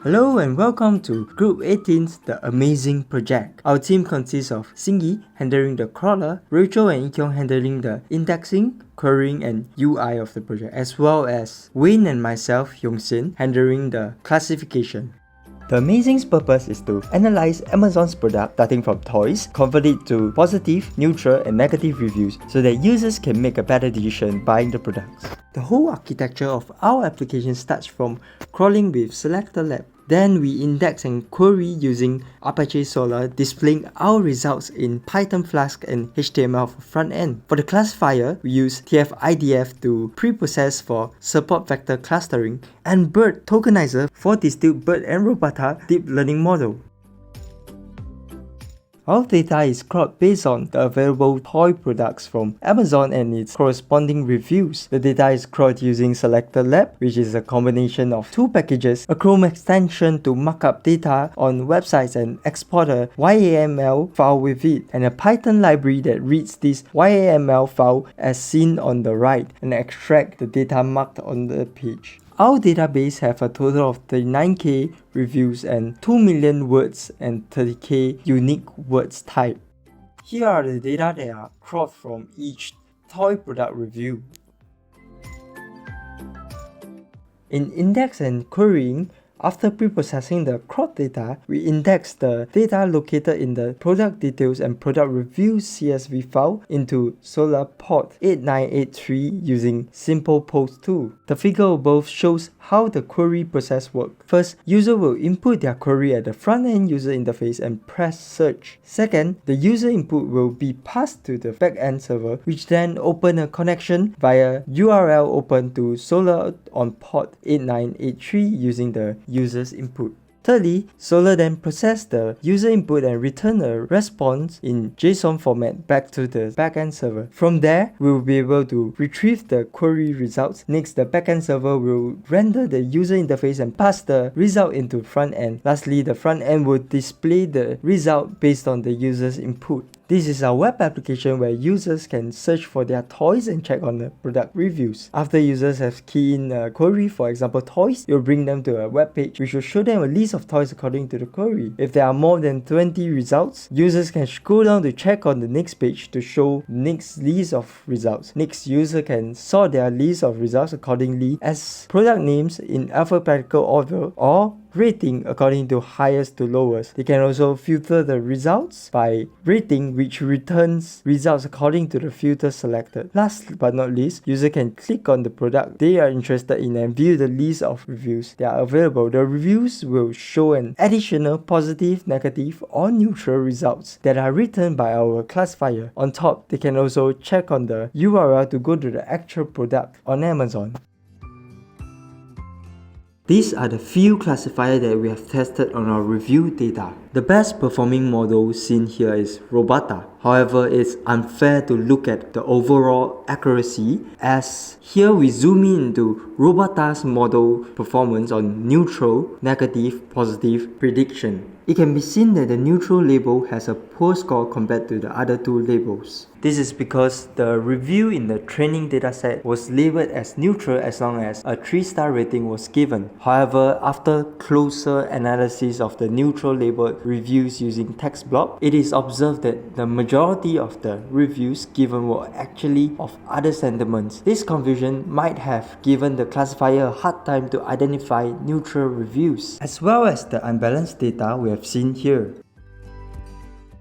Hello and welcome to Group 18's The Amaz-ing project. Our team consists of Singi handling the crawler, Rachel and Ikyong handling the indexing, querying and UI of the project, as well as Wayne and myself, Yongxin, handling the classification. The Amaz-ing's purpose is to analyze Amazon's product starting from toys, convert it to positive, neutral and negative reviews so that users can make a better decision buying the products. The whole architecture of our application starts from crawling with Selector Lab. Then we index and query using Apache Solr, displaying our results in Python Flask and HTML for front end. For the classifier, we use TF-IDF to pre-process for support vector clustering and BERT tokenizer for distilled BERT and Robata deep learning model. Our data is crawled based on the available toy products from Amazon and its corresponding reviews. The data is crawled using Selector Lab, which is a combination of two packages, a Chrome extension to mark up data on websites and export a YAML file with it, and a Python library that reads this YAML file as seen on the right and extract the data marked on the page. Our database have a total of 39k reviews and 2 million words and 30k unique words type. Here are the data that are crawled from each toy product review. In index and querying, after pre-processing the crawled data, we index the data located in the product details and product reviews CSV file into Solr port 8983 using Simple Post tool. The figure above shows how the query process works. First, user will input their query at the front-end user interface and press search. Second, the user input will be passed to the back-end server, which then open a connection via URL open to Solr on port 8983 using the user's input. Thirdly, Solr then processes the user input and return a response in JSON format back to the backend server. From there, we will be able to retrieve the query results. Next, the backend server will render the user interface and pass the result into front end. Lastly, the front end will display the result based on the user's input. This is a web application where users can search for their toys and check on the product reviews. After users have keyed in a query, for example toys, it will bring them to a web page which will show them a list of toys according to the query. If there are more than 20 results, users can scroll down to check on the next page to show the next list of results. Next, user can sort their list of results accordingly as product names in alphabetical order or rating according to highest to lowest. They can also filter the results by rating, which returns results according to the filter selected. Last but not least, user can click on the product they are interested in and view the list of reviews that are available. The reviews will show an additional positive, negative or neutral results that are written by our classifier. On top, they can also check on the URL to go to the actual product on Amazon. These are the few classifiers that we have tested on our review data. The best performing model seen here is Robata. However, it's unfair to look at the overall accuracy as here we zoom in into Robata's model performance on neutral, negative, positive prediction. It can be seen that the neutral label has a poor score compared to the other two labels. This is because the review in the training dataset was labeled as neutral as long as a 3-star rating was given. However, after closer analysis of the neutral labeled reviews using text block, it is observed that the majority of the reviews given were actually of other sentiments. This confusion might have given the classifier a hard time to identify neutral reviews, as well as the unbalanced data we have seen here.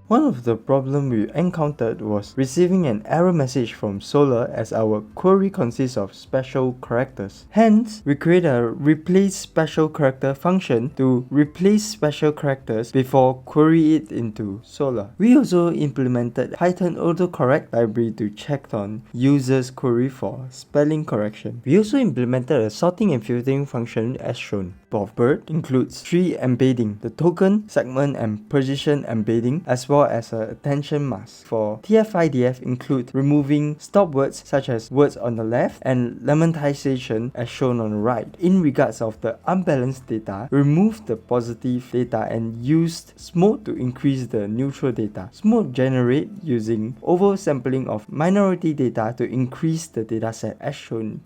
One of the problems we encountered was receiving an error message from Solr as our query consists of special characters. Hence, we create a replace special character function to replace special characters before query it into Solr. We also implemented Python autocorrect library to check on users' query for spelling correction. We also implemented a sorting and filtering function as shown. Of BERT includes tree embedding, the token, segment and position embedding, as well as an attention mask. For TF-IDF include removing stop words such as words on the left and lemmatization as shown on the right. In regards of the unbalanced data, remove the positive data and used smooth to increase the neutral data. Smooth generate using oversampling of minority data to increase the dataset as shown